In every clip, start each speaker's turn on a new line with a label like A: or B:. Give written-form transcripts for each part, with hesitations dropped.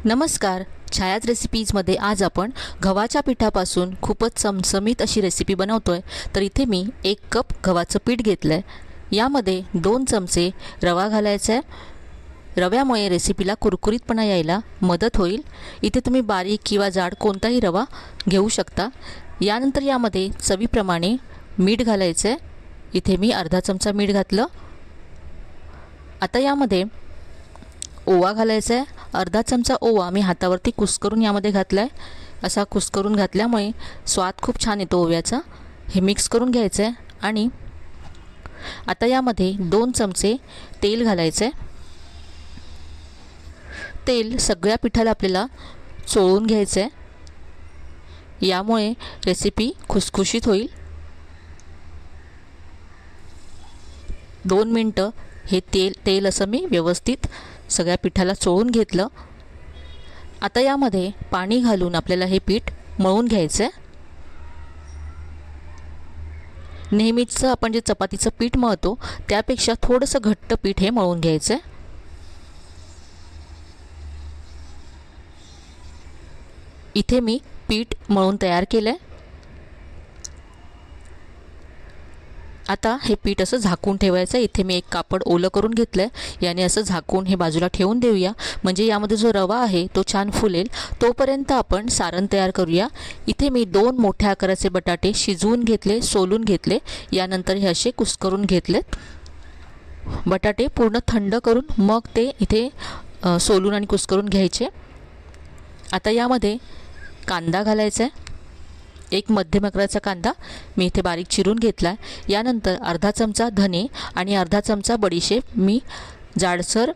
A: नमस्कार. छायाच रेसिपीजमध्ये आज आपण गव्हाच्या पिठापासून खूपच चमचमीत अशी रेसिपी बनवतोय. तर इथे मी 1 कप गव्हाचं पीठ घेतलंय. यामध्ये 2 चमचे रवा घालायचा आहे. रव्यामुळे रेसिपीला कुरकुरीतपणा यायला मदत होईल. इथे तुम्ही बारीक किंवा जाड कोणताही रवा घेऊ शकता. यानंतर यामध्ये चवीप्रमाणे मीठ घालायचं आहे. इथे मी अर्धा चमचा मीठ घातलं. आता यामध्ये ओवा घालायचा आहे. अर्धा चमचा ओवा मी हातावरती कुस्करून यामध्ये घातला आहे. असा कुस्करून घातल्यामुळे स्वाद खूप छान येतो ओव्याचा. हे मिक्स करून घ्यायचं आहे. आणि आता यामध्ये 2 चमचे तेल घालायचं आहे. तेल सगळ्या पिठाला आपल्याला चोळून घ्यायचं आहे. यामुळे रेसिपी खुसखुशीत होईल. 2 मिनटं हे तेल असं मी व्यवस्थित सगळ्या पिठाला चोळून घेतलं. आता यामध्ये पाणी घालून आपल्याला हे पीठ मळून घ्यायचं आहे. नेहमीचं आपण जे चपातीचं पीठ मळतो त्यापेक्षा थोडंसं घट्ट पीठ हे मळून घ्यायचं आहे. इथे मी पीठ मळून तयार केलं आहे. आता हे पीठ असं झाकून ठेवायचं. इथे मी एक कापड ओलं करून घेतलं आहे. याने असं झाकून हे बाजूला ठेवून देऊया. म्हणजे यामध्ये जो रवा आहे तो छान फुलेल. तोपर्यंत आपण सारण तयार करूया. इथे मी 2 मोठ्या आकाराचे बटाटे शिजवून घेतले, सोलून घेतले. यानंतर हे असे कुस्करून घेतलेत. बटाटे पूर्ण थंड करून मग ते इथे सोलून आणि कुस्करून घ्यायचे. आता यामध्ये कांदा घालायचा आहे. एक मध्यम आकाराचा कांदा मी इथे बारीक चिरून घेतला आहे. यानंतर अर्धा चमचा धने आणि अर्धा चमचा बडीशेप मी जाडसर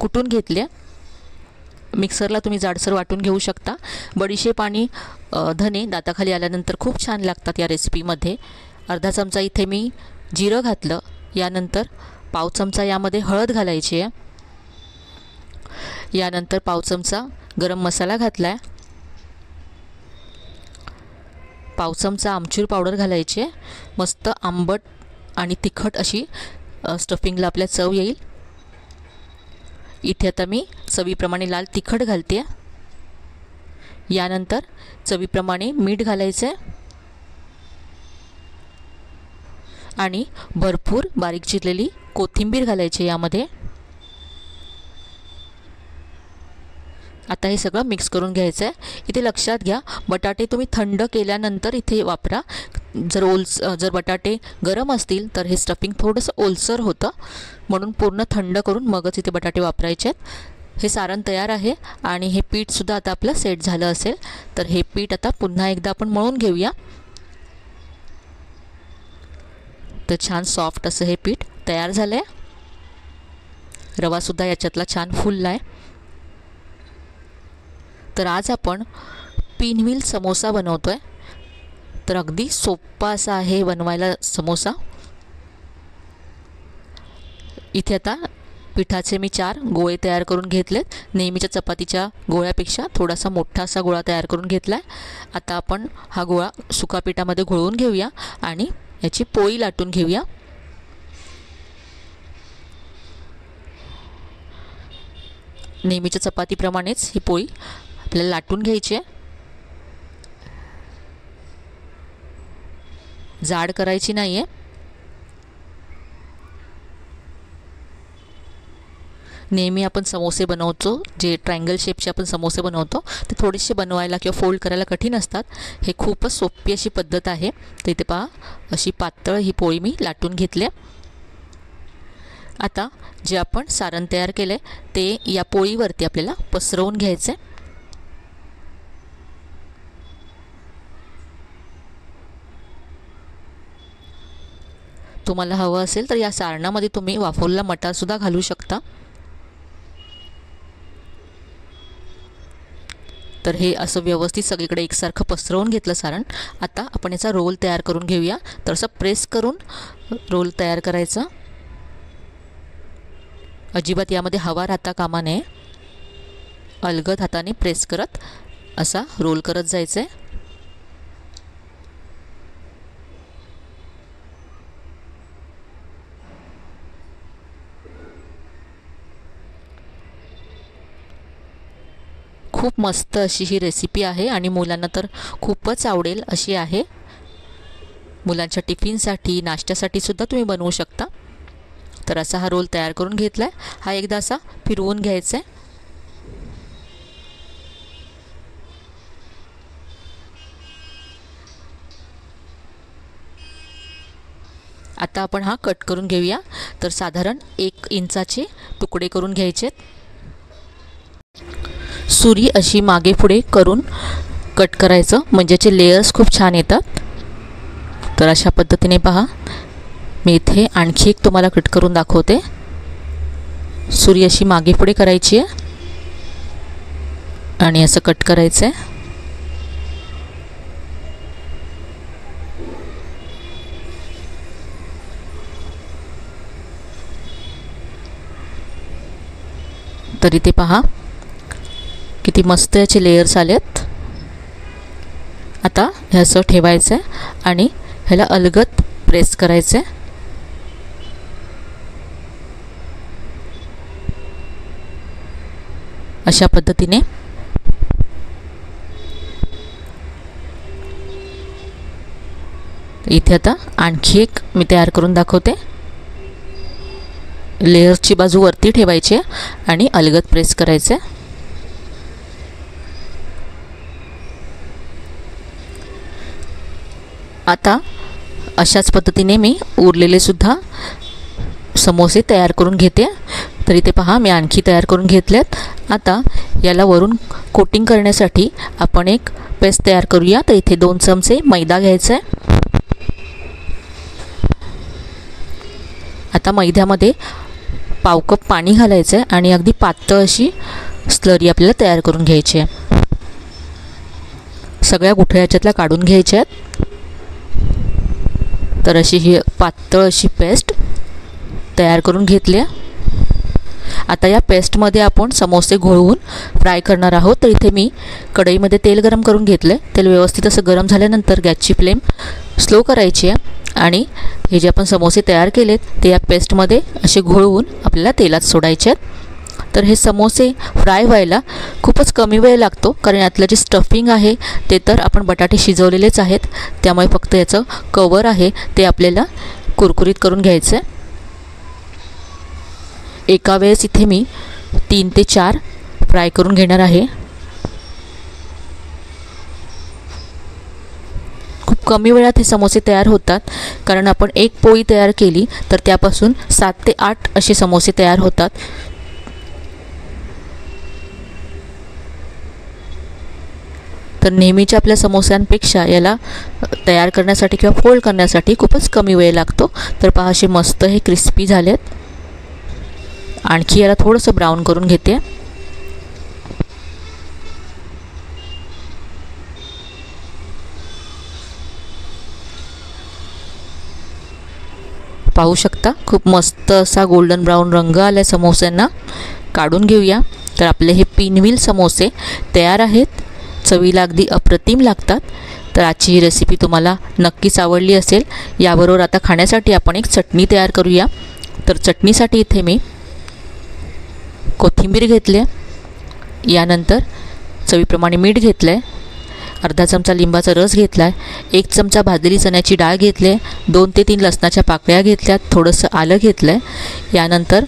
A: कुटून घेतले. मिक्सरला तुम्ही जाडसर वाटून घेऊ शकता. बडीशेप आणि धने दाताखाली आल्यानंतर खूप छान लागतात या रेसिपीमध्ये. अर्धा चमचा इथे मी जिरं घातलं. यानंतर पाव चमचा यामध्ये हळद घालायची आहे. यानंतर पाव चमचा गरम मसाला घातला आहे. पाव चमचा आमचूर पावडर घालायची आहे. मस्त आंबट आणि तिखट अशी स्टफिंगला आपल्या चव येईल. इथे आता मी चवीप्रमाणे लाल तिखट घालते. यानंतर चवीप्रमाणे मीठ घालायचं आहे आणि भरपूर बारीक चिरलेली कोथिंबीर घालायची यामध्ये. आता हे सगळं मिक्स करून घ्यायचं आहे. इथे लक्षात घ्या, बटाटे तुम्ही थंड केल्यानंतर इथे वापरा. जर बटाटे गरम असतील तर हे स्टफिंग थोडंसं ओलसर होतं. म्हणून पूर्ण थंड करून मगच इथे बटाटे वापरायचे आहेत. हे सारण तयार आहे आणि हे पीठसुद्धा आता आपलं सेट झालं असेल. तर हे पीठ आता पुन्हा एकदा आपण मळून घेऊया. तर छान सॉफ्ट असं हे पीठ तयार झालं आहे. रवासुद्धा याच्यातला छान फुलला आहे. तर आज आपण पिनव्हील समोसा बनवतोय. तर अगदी सोपा असा आहे बनवायला समोसा. इथे आता पिठाचे मी 4 गोळे तयार करून घेतलेत. नेहमीच्या चपातीच्या गोळ्यापेक्षा थोडासा मोठा असा गोळा तयार करून घेतला आहे. आता आपण हा गोळा सुका पिठामध्ये घोळवून घेऊया आणि याची पोळी लाटून घेऊया. नेहमीच्या चपातीप्रमाणेच ही पोळी आपल्याला लाटून घ्यायची आहे. जाड करायची नाही आहे. नेहमी आपण समोसे बनवतो, जे ट्रायंगल शेपचे आपण समोसे बनवतो, ते थोडेसे बनवायला किंवा फोल्ड करायला कठीण असतात. हे खूपच सोपी अशी पद्धत आहे. तर इथे पहा, अशी पातळ ही पोळी मी लाटून घेतली. आता जे आपण सारण तयार केले ते या पोळीवरती आपल्याला पसरवून घ्यायचे. तुम्हाला हवं असेल तर या सारणामध्ये तुम्ही वाफवलेला मटारसुद्धा घालू शकता. तर हे असं व्यवस्थित सगळीकडे एकसारखं पसरवून घेतलं सारण. आता आपण याचा रोल तयार करून घेऊया. तर असं प्रेस करून रोल तयार करायचा. अजिबात यामध्ये हवा राहता कामा नये. अलगद हाताने प्रेस करत असा रोल करत जायचं आहे. खूप मस्त अशी ही रेसिपी आहे आणि मुलांना तर खूपच आवडेल अशी आहे. मुलांच्या टिफिनसाठी, नाश्त्यासाठी सुद्धा तुम्ही बनवू शकता. तर असा हा रोल तयार करून घेतला आहे. हा एकदा असा फिरवून घ्यायचा आहे. आता आपण हा कट करून घेऊया. तर साधारण 1 इंचाचे तुकडे करून घ्यायचे. सुरी अशी मागे पुढे करून कट करायचं, म्हणजे याचे लेयर्स खूप छान येतात. तर अशा पद्धतीने पहा, मी इथे आणखी एक तुम्हाला कट करून दाखवते. सुरी अशी मागे पुढे करायची आहे आणि असं कट करायचं आहे. तर इथे पहा किती मस्त याचे लेयर्स आलेत. आता हे असं ठेवायचं आहे आणि ह्याला अलगद प्रेस करायचं आहे. अशा पद्धतीने इथे आता आणखी एक मी तयार करून दाखवते. लेयरची बाजू वरती ठेवायची आहे आणि अलगद प्रेस करायचे. आता अशाच पद्धतीने मी उरलेले सुद्धा समोसे तयार करून घेते. तर इथे पहा मी आणखी तयार करून घेतलेत. आता याला वरून कोटिंग करण्यासाठी आपण एक पेस्ट तयार करूया. तर इथे 2 चमचे मैदा घ्यायचा आहे. आता मैद्यामध्ये पाव कप पाणी घालायचं आहे आणि अगदी पातळ अशी स्लरी आपल्याला तयार करून घ्यायची आहे. सगळ्या गुठळ्या याच्यातल्या काढून घ्यायच्या आहेत. तर अशी ही पातळ अशी पेस्ट तयार करून घेतली आहे. आता या पेस्टमध्ये आपण समोसे घोळवून फ्राय करणार आहोत. तर इथे मी कढईमध्ये तेल गरम करून घेतलं आहे. तेल व्यवस्थित असं गरम झाल्यानंतर गॅसची फ्लेम स्लो करायची आहे आणि हे जे आपण समोसे तयार केलेत ते या पेस्टमध्ये असे घोळवून आपल्याला तेलात सोडायचे आहेत. तर हे समोसे फ्राय व्हायला खूपच कमी वेळ लागतो, कारण यातलं जे स्टफिंग आहे ते तर आपण बटाटे शिजवलेलेच आहेत. त्यामुळे फक्त याचं कवर आहे ते आपल्याला कुरकुरीत करून घ्यायचं आहे. एका वेळेस इथे मी 3 ते 4 फ्राय करून घेणार आहे. खूप कमी वेळात हे समोसे तयार होतात, कारण आपण एक पोळी तयार केली तर त्यापासून 7 ते 8 असे समोसे तयार होतात. तर नेहमीच्या आपल्या समोस्यांपेक्षा याला तयार करण्यासाठी किंवा फोल्ड करण्यासाठी खूपच कमी वेळ लागतो. तर पहा असे मस्त हे क्रिस्पी झालेत. आणखी याला थोडंसं ब्राऊन करून घेते. पाहू शकता खूप मस्त असा गोल्डन ब्राऊन रंग आला समोस्यांना. काढून घेऊया. तर आपले हे पिनव्हील समोसे तयार आहेत. चवीला अगदी अप्रतिम लागतात. तर आजची ही रेसिपी तुम्हाला नक्कीच आवडली असेल. याबरोबर आता खाण्यासाठी आपण एक चटणी तयार करूया. तर चटणीसाठी इथे मी कोथिंबीर घेतली आहे. यानंतर चवीप्रमाणे मीठ घेतलं आहे. अर्धा चमचा लिंबाचा रस घेतला आहे. 1 चमचा भाजलेली चण्याची डाळ घेतली आहे. 2 ते 3 लसणाच्या पाकळ्या घेतल्यात. थोडंसं आलं घेतलं आहे. यानंतर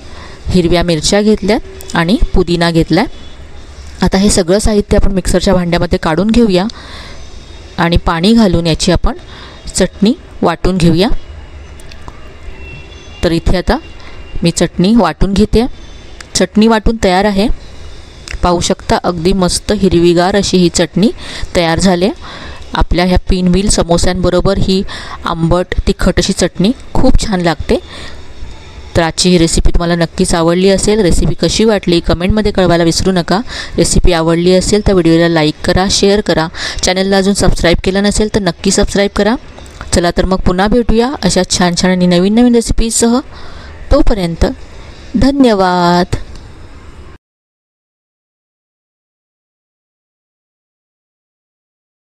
A: हिरव्या मिरच्या घेतल्यात आणि पुदिना घेतला आहे. आता हे सगळं साहित्य आपण मिक्सरच्या भांड्यामध्ये काढून घेऊया आणि पाणी घालून याची आपण चटणी वाटून घेऊया. तर इथे आता मी चटणी वाटून घेते. चटणी वाटून तयार आहे. पाहू शकता अगदी मस्त हिरवीगार अशी ही चटणी तयार झाली आहे. आपल्या ह्या पिनव्हील समोस्यांबरोबर ही आंबट तिखट अशी चटणी खूप छान लागते. तर आजची ही रेसिपी तुम्हाला नक्कीच आवडली असेल. रेसिपी कशी वाटली कमेंटमध्ये कळवायला विसरू नका. रेसिपी आवडली असेल तर व्हिडिओला लाईक करा, शेअर करा. चॅनलला अजून सबस्क्राईब केलं नसेल तर नक्की सबस्क्राईब करा. चला तर मग पुन्हा भेटूया अशा छान छान आणि नवीन नवीन रेसिपीसह. तोपर्यंत धन्यवाद.